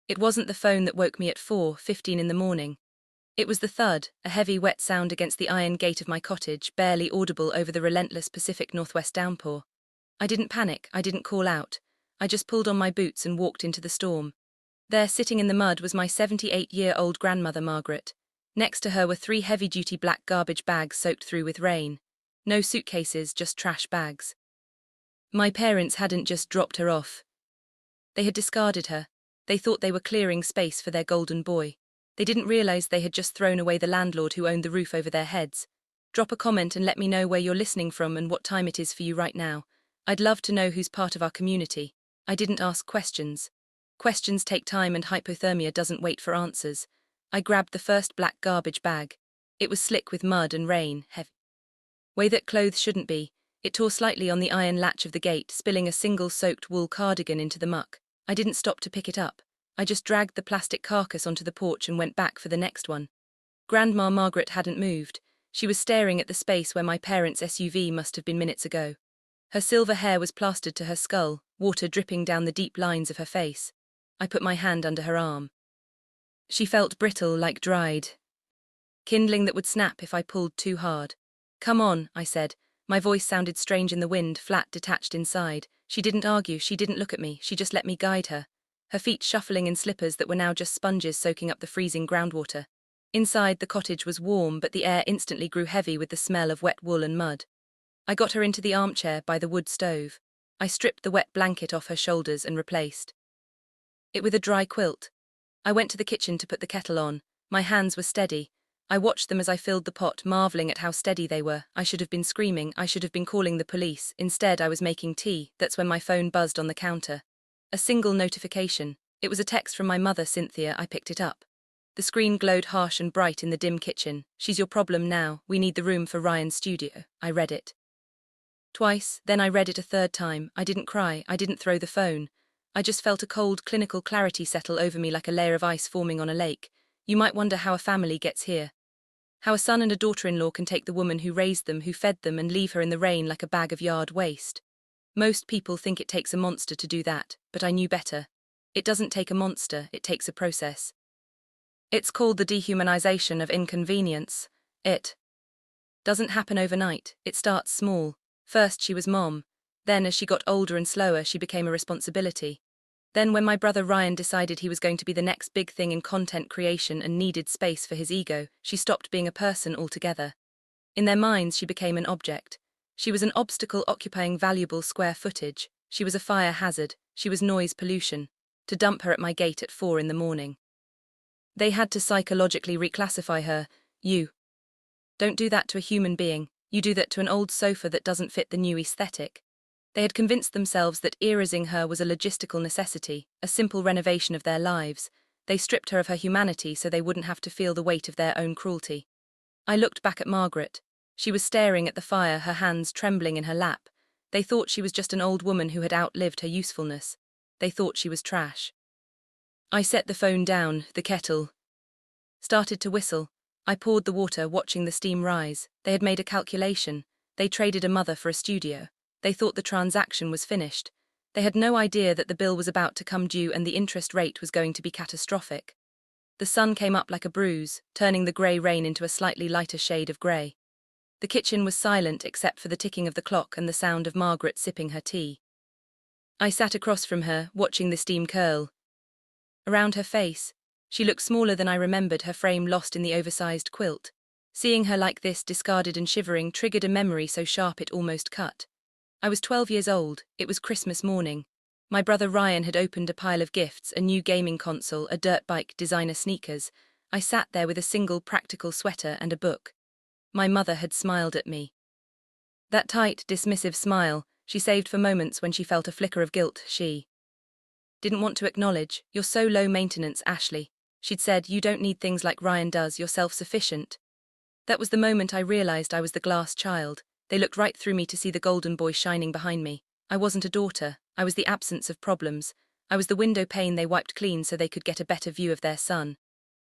It wasn't the phone that woke me at 4:15 in the morning. It was the thud, a heavy wet sound against the iron gate of my cottage, barely audible over the relentless Pacific Northwest downpour. I didn't panic, I didn't call out. I just pulled on my boots and walked into the storm. There, sitting in the mud, was my 78-year-old grandmother, Margaret. Next to her were 3 heavy-duty black garbage bags soaked through with rain. No suitcases, just trash bags. My parents hadn't just dropped her off. They had discarded her. They thought they were clearing space for their golden boy. They didn't realize they had just thrown away the landlord who owned the roof over their heads. Drop a comment and let me know where you're listening from and what time it is for you right now. I'd love to know who's part of our community. I didn't ask questions. Questions take time and hypothermia doesn't wait for answers. I grabbed the first black garbage bag. It was slick with mud and rain, heavy. Way that clothes shouldn't be. It tore slightly on the iron latch of the gate, spilling a single soaked wool cardigan into the muck. I didn't stop to pick it up. I just dragged the plastic carcass onto the porch and went back for the next one. Grandma Margaret hadn't moved. She was staring at the space where my parents' SUV must have been minutes ago. Her silver hair was plastered to her skull, water dripping down the deep lines of her face. I put my hand under her arm. She felt brittle, like dried kindling that would snap if I pulled too hard. "Come on," I said. My voice sounded strange in the wind, flat, detached inside. She didn't argue, she didn't look at me, she just let me guide her. Her feet shuffling in slippers that were now just sponges soaking up the freezing groundwater. Inside, the cottage was warm, but the air instantly grew heavy with the smell of wet wool and mud. I got her into the armchair by the wood stove. I stripped the wet blanket off her shoulders and replaced it with a dry quilt. I went to the kitchen to put the kettle on. My hands were steady. I watched them as I filled the pot, marveling at how steady they were. I should have been screaming, I should have been calling the police. Instead, I was making tea. That's when my phone buzzed on the counter. A single notification. It was a text from my mother, Cynthia. I picked it up. The screen glowed harsh and bright in the dim kitchen. "She's your problem now. We need the room for Ryan's studio." I read it twice, then I read it a third time. I didn't cry, I didn't throw the phone. I just felt a cold, clinical clarity settle over me like a layer of ice forming on a lake. You might wonder how a family gets here. How a son and a daughter-in-law can take the woman who raised them, who fed them, and leave her in the rain like a bag of yard waste. Most people think it takes a monster to do that, but I knew better. It doesn't take a monster, it takes a process. It's called the dehumanization of inconvenience. It doesn't happen overnight, it starts small. First she was mom. Then as she got older and slower, she became a responsibility. Then when my brother Ryan decided he was going to be the next big thing in content creation and needed space for his ego, she stopped being a person altogether. In their minds, she became an object. She was an obstacle occupying valuable square footage. She was a fire hazard. She was noise pollution. To dump her at my gate at 4 in the morning. They had to psychologically reclassify her. You don't do that to a human being. You do that to an old sofa that doesn't fit the new aesthetic. They had convinced themselves that erasing her was a logistical necessity, a simple renovation of their lives. They stripped her of her humanity so they wouldn't have to feel the weight of their own cruelty. I looked back at Margaret. She was staring at the fire, her hands trembling in her lap. They thought she was just an old woman who had outlived her usefulness. They thought she was trash. I set the phone down, the kettle started to whistle. I poured the water, watching the steam rise. They had made a calculation. They traded a mother for a studio. They thought the transaction was finished. They had no idea that the bill was about to come due and the interest rate was going to be catastrophic. The sun came up like a bruise, turning the grey rain into a slightly lighter shade of grey. The kitchen was silent except for the ticking of the clock and the sound of Margaret sipping her tea. I sat across from her, watching the steam curl around her face. She looked smaller than I remembered, her frame lost in the oversized quilt. Seeing her like this, discarded and shivering, triggered a memory so sharp it almost cut. I was 12 years old. It was Christmas morning. My brother Ryan had opened a pile of gifts, a new gaming console, a dirt bike, designer sneakers. I sat there with a single practical sweater and a book. My mother had smiled at me. That tight, dismissive smile, she saved for moments when she felt a flicker of guilt. She didn't want to acknowledge. "You're so low maintenance, Ashley." She'd said, "You don't need things like Ryan does, you're self-sufficient." That was the moment I realized I was the glass child. They looked right through me to see the golden boy shining behind me. I wasn't a daughter. I was the absence of problems. I was the window pane they wiped clean so they could get a better view of their son.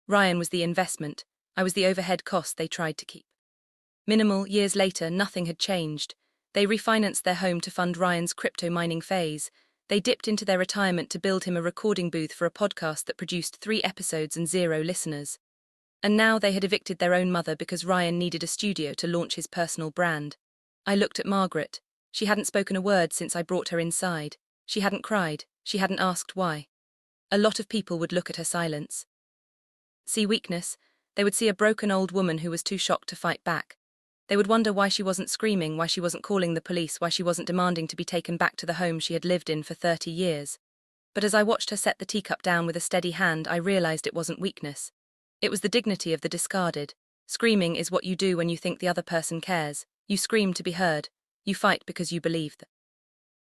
Ryan was the investment. I was the overhead cost they tried to keep minimal. Years later, nothing had changed. They refinanced their home to fund Ryan's crypto mining phase. They dipped into their retirement to build him a recording booth for a podcast that produced 3 episodes and 0 listeners. And now they had evicted their own mother because Ryan needed a studio to launch his personal brand. I looked at Margaret. She hadn't spoken a word since I brought her inside. She hadn't cried. She hadn't asked why. A lot of people would look at her silence. See weakness. They would see a broken old woman who was too shocked to fight back. They would wonder why she wasn't screaming, why she wasn't calling the police, why she wasn't demanding to be taken back to the home she had lived in for 30 years. But as I watched her set the teacup down with a steady hand, I realized it wasn't weakness. It was the dignity of the discarded. Screaming is what you do when you think the other person cares. You scream to be heard. You fight because you believe that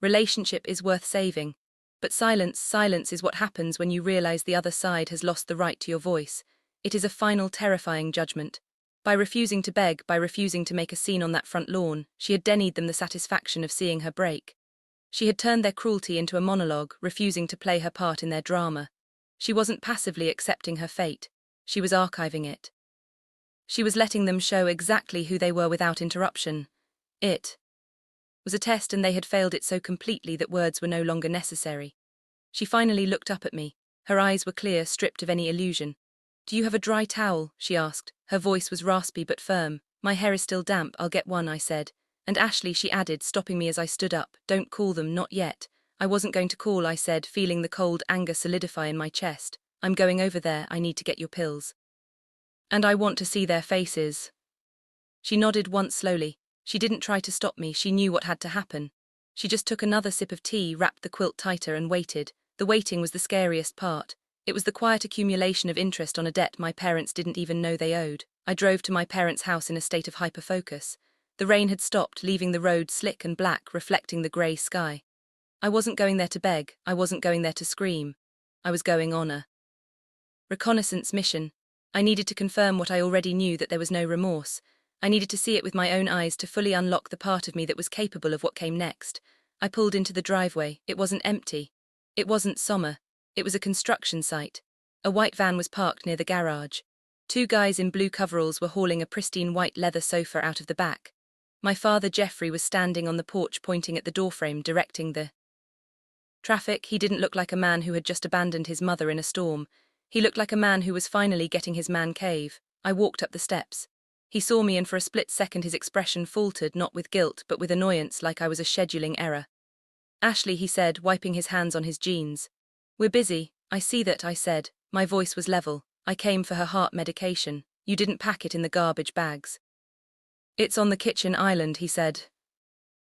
relationship is worth saving. But silence is what happens when you realize the other side has lost the right to your voice. It is a final terrifying judgment. By refusing to beg, by refusing to make a scene on that front lawn, she had denied them the satisfaction of seeing her break. She had turned their cruelty into a monologue, refusing to play her part in their drama. She wasn't passively accepting her fate. She was archiving it. She was letting them show exactly who they were without interruption. It was a test, and they had failed it so completely that words were no longer necessary. She finally looked up at me. Her eyes were clear, stripped of any illusion. "Do you have a dry towel?" she asked. Her voice was raspy but firm. "My hair is still damp, I'll get one," I said. "And Ashley," she added, stopping me as I stood up, "don't call them, not yet." "I wasn't going to call," I said, feeling the cold anger solidify in my chest. "I'm going over there, I need to get your pills. And I want to see their faces." She nodded once slowly. She didn't try to stop me, she knew what had to happen. She just took another sip of tea, wrapped the quilt tighter and waited. The waiting was the scariest part. It was the quiet accumulation of interest on a debt my parents didn't even know they owed. I drove to my parents' house in a state of hyperfocus. The rain had stopped, leaving the road slick and black, reflecting the grey sky. I wasn't going there to beg, I wasn't going there to scream. I was going on a reconnaissance mission. I needed to confirm what I already knew, that there was no remorse. I needed to see it with my own eyes to fully unlock the part of me that was capable of what came next. I pulled into the driveway. It wasn't empty. It wasn't somber. It was a construction site. A white van was parked near the garage. 2 guys in blue coveralls were hauling a pristine white leather sofa out of the back. My father, Jeffrey, was standing on the porch pointing at the doorframe, directing the traffic. He didn't look like a man who had just abandoned his mother in a storm. He looked like a man who was finally getting his man cave. I walked up the steps. He saw me, and for a split second his expression faltered, not with guilt but with annoyance, like I was a scheduling error. "Ashley," he said, wiping his hands on his jeans. "We're busy." "I see that," I said. My voice was level. "I came for her heart medication. You didn't pack it in the garbage bags." "It's on the kitchen island," he said.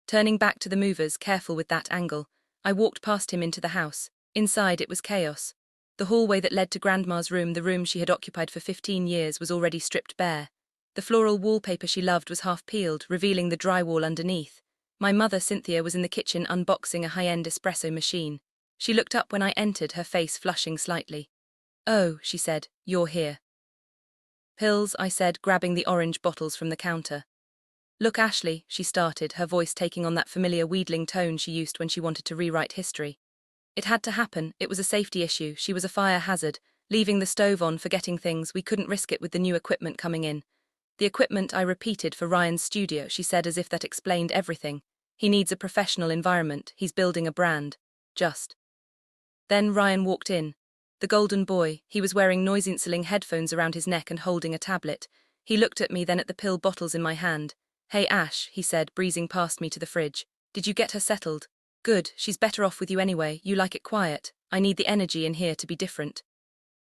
Turning back to the movers, careful with that angle, I walked past him into the house. Inside it was chaos. The hallway that led to Grandma's room, the room she had occupied for 15 years, was already stripped bare. The floral wallpaper she loved was half peeled, revealing the drywall underneath. My mother, Cynthia, was in the kitchen unboxing a high-end espresso machine. She looked up when I entered, her face flushing slightly. "Oh," she said, "you're here." "Pills," I said, grabbing the orange bottles from the counter. "Look, Ashley," she started, her voice taking on that familiar wheedling tone she used when she wanted to rewrite history. It had to happen. It was a safety issue. She was a fire hazard. Leaving the stove on, forgetting things, we couldn't risk it with the new equipment coming in. "The equipment," I repeated, "for Ryan's studio," she said, as if that explained everything. "He needs a professional environment. He's building a brand. Just." Then Ryan walked in. The golden boy. He was wearing noise-cancelling headphones around his neck and holding a tablet. He looked at me, then at the pill bottles in my hand. "Hey, Ash," he said, breezing past me to the fridge. "Did you get her settled?" "Good, she's better off with you anyway. You like it quiet. I need the energy in here to be different."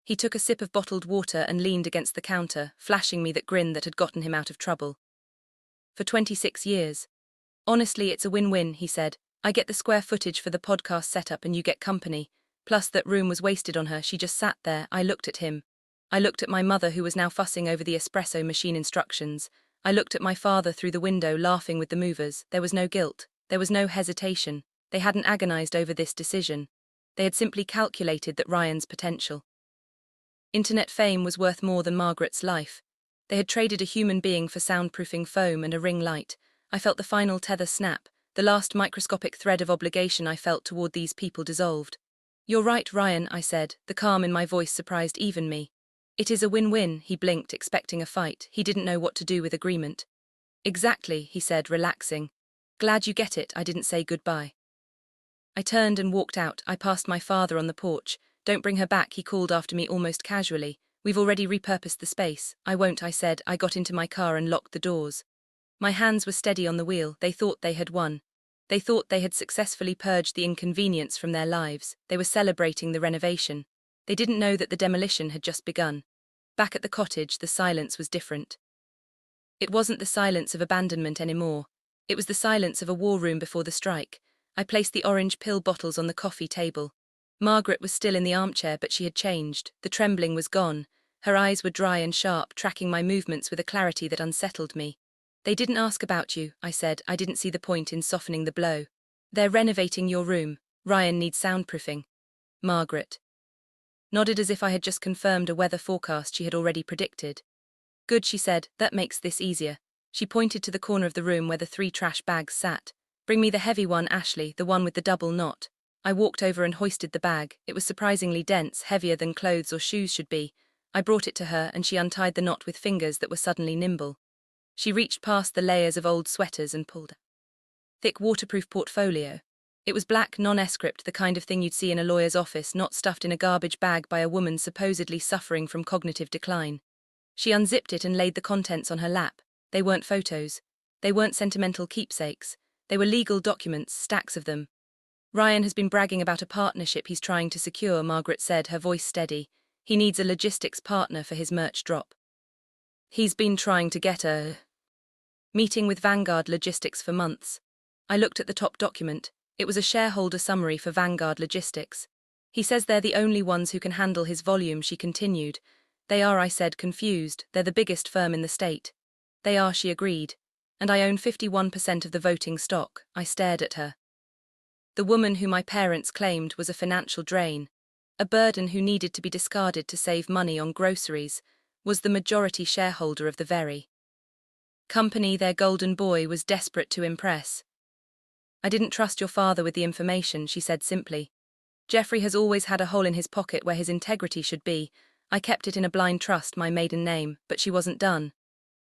He took a sip of bottled water and leaned against the counter, flashing me that grin that had gotten him out of trouble. "For 26 years. Honestly, it's a win-win," he said. "I get the square footage for the podcast setup and you get company. Plus that room was wasted on her. She just sat there." I looked at him. I looked at my mother, who was now fussing over the espresso machine instructions. I looked at my father through the window, laughing with the movers. There was no guilt. There was no hesitation. They hadn't agonized over this decision. They had simply calculated that Ryan's potential. Internet fame was worth more than Margaret's life. They had traded a human being for soundproofing foam and a ring light. I felt the final tether snap. The last microscopic thread of obligation I felt toward these people dissolved. "You're right, Ryan," I said. The calm in my voice surprised even me. "It is a win-win." He blinked, expecting a fight. He didn't know what to do with agreement. "Exactly," he said, relaxing. "Glad you get it." I didn't say goodbye. I turned and walked out. I passed my father on the porch. "Don't bring her back," he called after me almost casually. "We've already repurposed the space." "I won't," I said. I got into my car and locked the doors. My hands were steady on the wheel. They thought they had won. They thought they had successfully purged the inconvenience from their lives. They were celebrating the renovation. They didn't know that the demolition had just begun. Back at the cottage, the silence was different. It wasn't the silence of abandonment anymore. It was the silence of a war room before the strike. I placed the orange pill bottles on the coffee table. Margaret was still in the armchair, but she had changed. The trembling was gone. Her eyes were dry and sharp, tracking my movements with a clarity that unsettled me. "They didn't ask about you," I said. I didn't see the point in softening the blow. "They're renovating your room. Ryan needs soundproofing." Margaret nodded as if I had just confirmed a weather forecast she had already predicted. "Good," she said. "That makes this easier." She pointed to the corner of the room where the 3 trash bags sat. "Bring me the heavy one, Ashley, the one with the double knot." I walked over and hoisted the bag. It was surprisingly dense, heavier than clothes or shoes should be. I brought it to her, and she untied the knot with fingers that were suddenly nimble. She reached past the layers of old sweaters and pulled a thick waterproof portfolio. It was black, non-escript, the kind of thing you'd see in a lawyer's office, not stuffed in a garbage bag by a woman supposedly suffering from cognitive decline. She unzipped it and laid the contents on her lap. They weren't photos. They weren't sentimental keepsakes. They were legal documents, stacks of them. "Ryan has been bragging about a partnership he's trying to secure," Margaret said, her voice steady. "He needs a logistics partner for his merch drop. He's been trying to get a meeting with Vanguard Logistics for months." I looked at the top document. It was a shareholder summary for Vanguard Logistics. "He says they're the only ones who can handle his volume," she continued. "They are," I said, confused. "They're the biggest firm in the state." "They are," she agreed. "And I own 51% of the voting stock." I stared at her. The woman who my parents claimed was a financial drain, a burden who needed to be discarded to save money on groceries, was the majority shareholder of the very company their golden boy was desperate to impress. "I didn't trust your father with the information," she said simply. "Jeffrey has always had a hole in his pocket where his integrity should be. I kept it in a blind trust, my maiden name." But she wasn't done.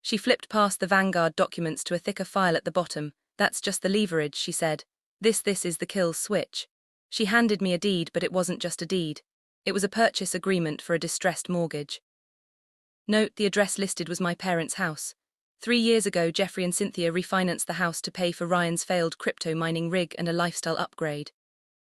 She flipped past the Vanguard documents to a thicker file at the bottom. "That's just the leverage," she said. This is the kill switch." She handed me a deed, but it wasn't just a deed. It was a purchase agreement for a distressed mortgage. Note, the address listed was my parents' house. 3 years ago, Jeffrey and Cynthia refinanced the house to pay for Ryan's failed crypto mining rig and a lifestyle upgrade.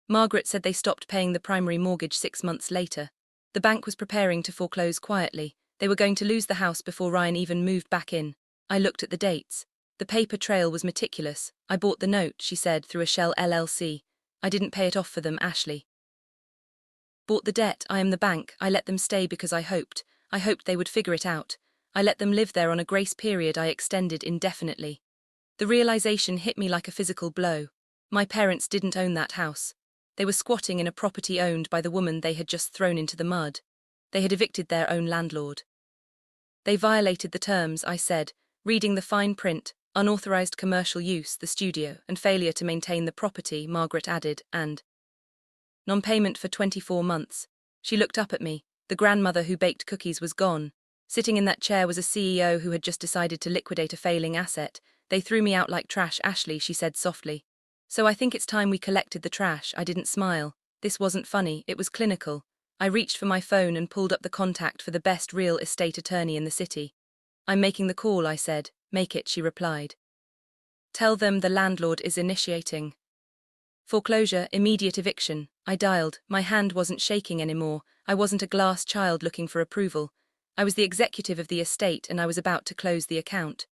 Margaret said they stopped paying the primary mortgage 6 months later. The bank was preparing to foreclose quietly. They were going to lose the house before Ryan even moved back in. I looked at the dates. The paper trail was meticulous. "I bought the note," she said, "through a shell LLC. I didn't pay it off for them, Ashley. Bought the debt. I am the bank. I let them stay because I hoped they would figure it out. I let them live there on a grace period I extended indefinitely." The realization hit me like a physical blow. My parents didn't own that house. They were squatting in a property owned by the woman they had just thrown into the mud. They had evicted their own landlord. "They violated the terms," I said, reading the fine print. "Unauthorized commercial use, the studio, and failure to maintain the property," Margaret added, "and non-payment for 24 months. She looked up at me. The grandmother who baked cookies was gone. Sitting in that chair was a CEO who had just decided to liquidate a failing asset. "They threw me out like trash, Ashley," she said softly. "So I think it's time we collected the trash." I didn't smile. This wasn't funny, it was clinical. I reached for my phone and pulled up the contact for the best real estate attorney in the city. "I'm making the call," I said. "Make it," she replied. "Tell them the landlord is initiating foreclosure, immediate eviction." I dialed. My hand wasn't shaking anymore. I wasn't a glass child looking for approval. I was the executive of the estate, and I was about to close the account.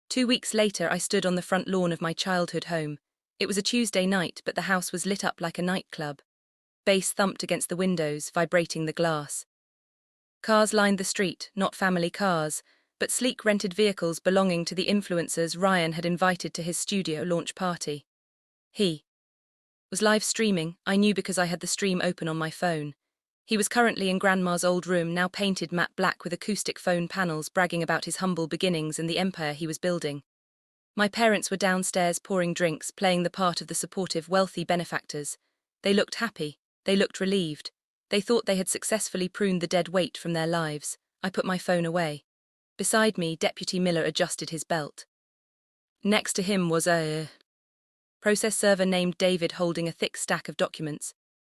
2 weeks later, I stood on the front lawn of my childhood home. It was a Tuesday night, but the house was lit up like a nightclub. Bass thumped against the windows, vibrating the glass. Cars lined the street, not family cars, but sleek rented vehicles belonging to the influencers Ryan had invited to his studio launch party. He was live streaming. I knew because I had the stream open on my phone. He was currently in Grandma's old room, now painted matte black with acoustic phone panels, bragging about his humble beginnings and the empire he was building. My parents were downstairs pouring drinks, playing the part of the supportive, wealthy benefactors. They looked happy. They looked relieved. They thought they had successfully pruned the dead weight from their lives. I put my phone away. Beside me, Deputy Miller adjusted his belt. Next to him was a Process server named David holding a thick stack of documents.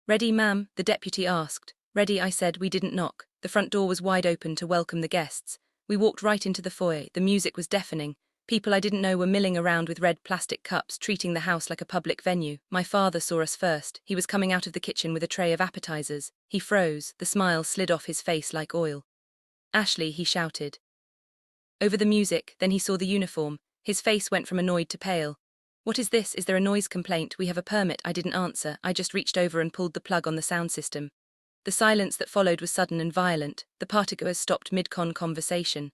Ready, ma'am? The deputy asked. Ready, I said. We didn't knock. The front door was wide open to welcome the guests. We walked right into the foyer. The music was deafening. People I didn't know were milling around with red plastic cups, treating the house like a public venue. My father saw us first. He was coming out of the kitchen with a tray of appetizers. He froze. The smile slid off his face like oil. Ashley, he shouted. Over the music, then he saw the uniform. His face went from annoyed to pale. What is this? Is there a noise complaint? We have a permit. I didn't answer. I just reached over and pulled the plug on the sound system. The silence that followed was sudden and violent. The partygoers stopped mid-con conversation.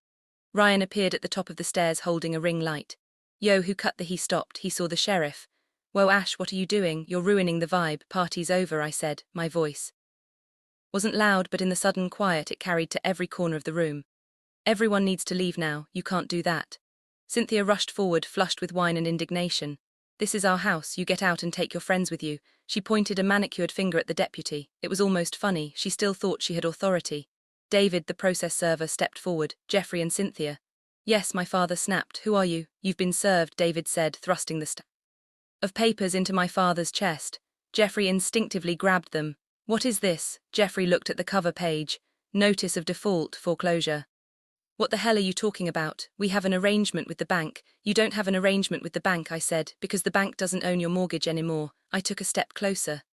Ryan appeared at the top of the stairs holding a ring light. Yo, who cut the? He stopped. He saw the sheriff. Whoa, Ash, what are you doing? You're ruining the vibe. Party's over, I said. My voice wasn't loud, but in the sudden quiet it carried to every corner of the room. Everyone needs to leave now. You can't do that. Cynthia rushed forward, flushed with wine and indignation. This is our house. You get out and take your friends with you. She pointed a manicured finger at the deputy. It was almost funny. She still thought she had authority. David, the process server, stepped forward. Jeffrey and Cynthia. Yes, my father snapped. Who are you? You've been served, David said, thrusting the stack of papers into my father's chest. Jeffrey instinctively grabbed them. What is this? Jeffrey looked at the cover page. Notice of default, foreclosure. What the hell are you talking about? We have an arrangement with the bank. You don't have an arrangement with the bank, I said, because the bank doesn't own your mortgage anymore. I took a step closer.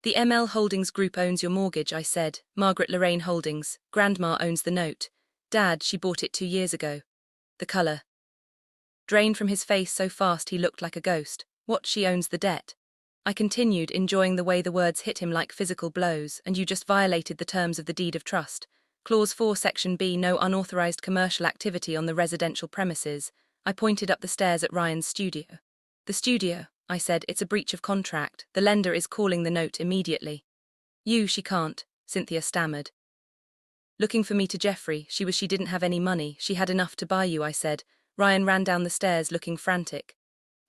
The ML Holdings Group owns your mortgage, I said. Margaret Lorraine Holdings. Grandma owns the note. Dad, she bought it 2 years ago. The color drained from his face so fast he looked like a ghost. What, she owns the debt? I continued, enjoying the way the words hit him like physical blows. And you just violated the terms of the deed of trust. Clause 4, Section B, no unauthorized commercial activity on the residential premises. I pointed up the stairs at Ryan's studio. The studio, I said, it's a breach of contract. The lender is calling the note immediately. She can't, Cynthia stammered. Looking for me to Jeffrey, she didn't have any money. She had enough to buy you, I said. Ryan ran down the stairs looking frantic.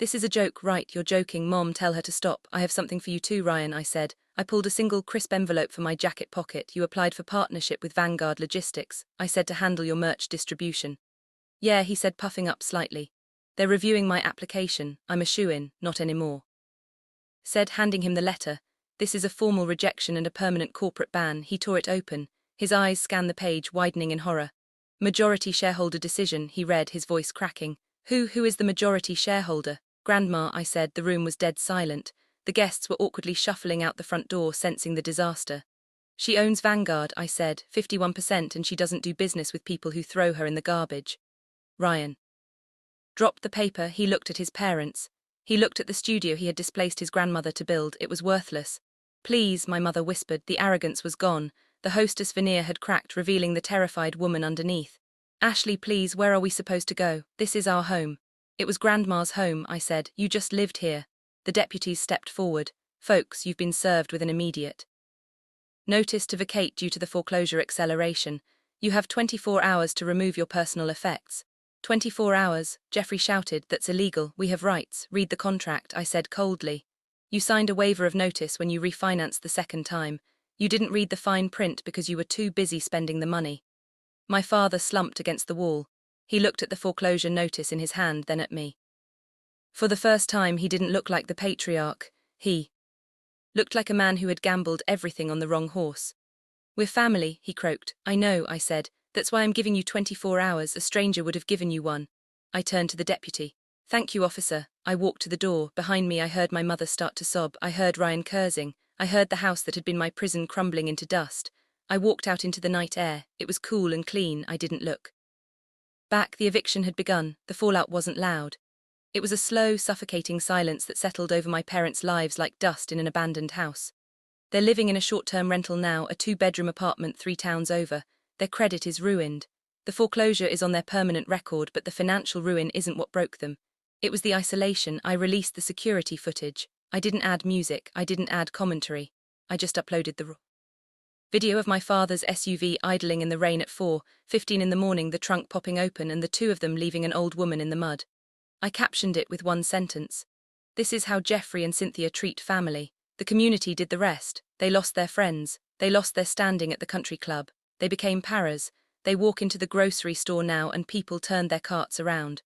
This is a joke, right? You're joking, Mom, tell her to stop. I have something for you too, Ryan, I said. I pulled a single crisp envelope from my jacket pocket. You applied for partnership with Vanguard Logistics, I said, to handle your merch distribution. Yeah, he said, puffing up slightly. They're reviewing my application. I'm a shoo-in, not anymore. Said, handing him the letter. This is a formal rejection and a permanent corporate ban. He tore it open. His eyes scanned the page, widening in horror. Majority shareholder decision, he read, his voice cracking. Who is the majority shareholder? Grandma, I said. The room was dead silent. The guests were awkwardly shuffling out the front door, sensing the disaster. She owns Vanguard, I said, 51%, and she doesn't do business with people who throw her in the garbage. Ryan dropped the paper. He looked at his parents. He looked at the studio he had displaced his grandmother to build. It was worthless. Please, my mother whispered. The arrogance was gone. The hostess veneer had cracked, revealing the terrified woman underneath. Ashley, please, where are we supposed to go? This is our home. It was Grandma's home, I said. You just lived here. The deputies stepped forward. Folks, you've been served with an immediate notice to vacate due to the foreclosure acceleration. You have 24 hours to remove your personal effects. 24 hours, Jeffrey shouted. That's illegal. We have rights. Read the contract, I said coldly. You signed a waiver of notice when you refinanced the second time. You didn't read the fine print because you were too busy spending the money. My father slumped against the wall. He looked at the foreclosure notice in his hand, then at me. For the first time, he didn't look like the patriarch. He looked like a man who had gambled everything on the wrong horse. We're family, he croaked. I know, I said. That's why I'm giving you 24 hours. A stranger would have given you one. I turned to the deputy. Thank you, officer. I walked to the door. Behind me, I heard my mother start to sob. I heard Ryan cursing. I heard the house that had been my prison crumbling into dust. I walked out into the night air. It was cool and clean. I didn't look back. The eviction had begun. The fallout wasn't loud. It was a slow, suffocating silence that settled over my parents' lives like dust in an abandoned house. They're living in a short-term rental now, a 2-bedroom apartment 3 towns over. Their credit is ruined. The foreclosure is on their permanent record, but the financial ruin isn't what broke them. It was the isolation. I released the security footage. I didn't add music. I didn't add commentary. I just uploaded the raw video of my father's SUV idling in the rain at 4:15 in the morning, the trunk popping open and the two of them leaving an old woman in the mud. I captioned it with one sentence. This is how Jeffrey and Cynthia treat family. The community did the rest. They lost their friends. They lost their standing at the country club. They became paras. They walk into the grocery store now and people turned their carts around.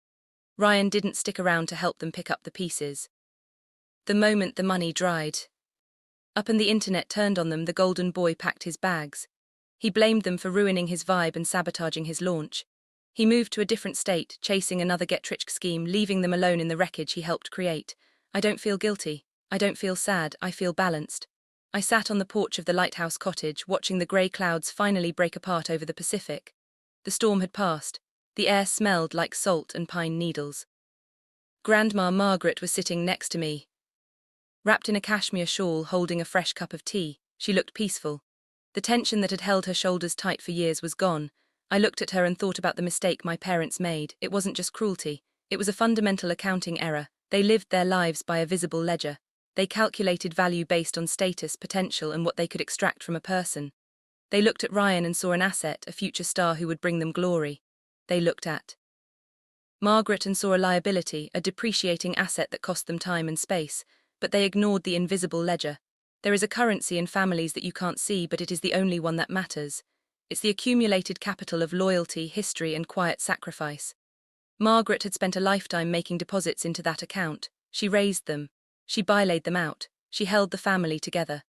Ryan didn't stick around to help them pick up the pieces. The moment the money dried. Up and the internet turned on them, the golden boy packed his bags. He blamed them for ruining his vibe and sabotaging his launch. He moved to a different state, chasing another get-rich scheme, leaving them alone in the wreckage he helped create. I don't feel guilty. I don't feel sad. I feel balanced. I sat on the porch of the lighthouse cottage, watching the grey clouds finally break apart over the Pacific. The storm had passed. The air smelled like salt and pine needles. Grandma Margaret was sitting next to me. Wrapped in a cashmere shawl, holding a fresh cup of tea, she looked peaceful. The tension that had held her shoulders tight for years was gone. I looked at her and thought about the mistake my parents made. It wasn't just cruelty. It was a fundamental accounting error. They lived their lives by a visible ledger. They calculated value based on status, potential, and what they could extract from a person. They looked at Ryan and saw an asset, a future star who would bring them glory. They looked at Margaret and saw a liability, a depreciating asset that cost them time and space, but they ignored the invisible ledger. There is a currency in families that you can't see, but it is the only one that matters. It's the accumulated capital of loyalty, history, and quiet sacrifice. Margaret had spent a lifetime making deposits into that account. She raised them. She bilaid them out. She held the family together.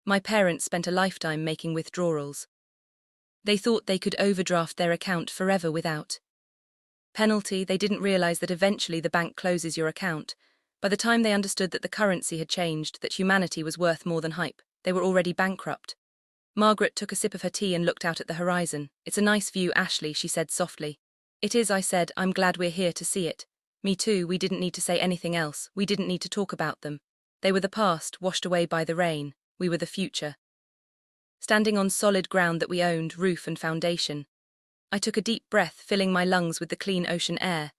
My parents spent a lifetime making withdrawals. They thought they could overdraft their account forever without penalty. They didn't realize that eventually the bank closes your account. By the time they understood that the currency had changed, that humanity was worth more than hype, they were already bankrupt. Margaret took a sip of her tea and looked out at the horizon. It's a nice view, Ashley, she said softly. It is, I said. I'm glad we're here to see it. Me too. We didn't need to say anything else. We didn't need to talk about them. They were the past, washed away by the rain. We were the future. Standing on solid ground that we owned, roof and foundation. I took a deep breath, filling my lungs with the clean ocean air.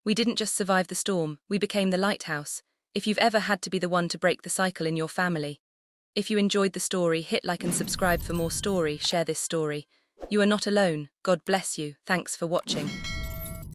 We didn't just survive the storm, we became the lighthouse. If you've ever had to be the one to break the cycle in your family. If you enjoyed the story, hit like and subscribe for more story, share this story. You are not alone. God bless you. Thanks for watching.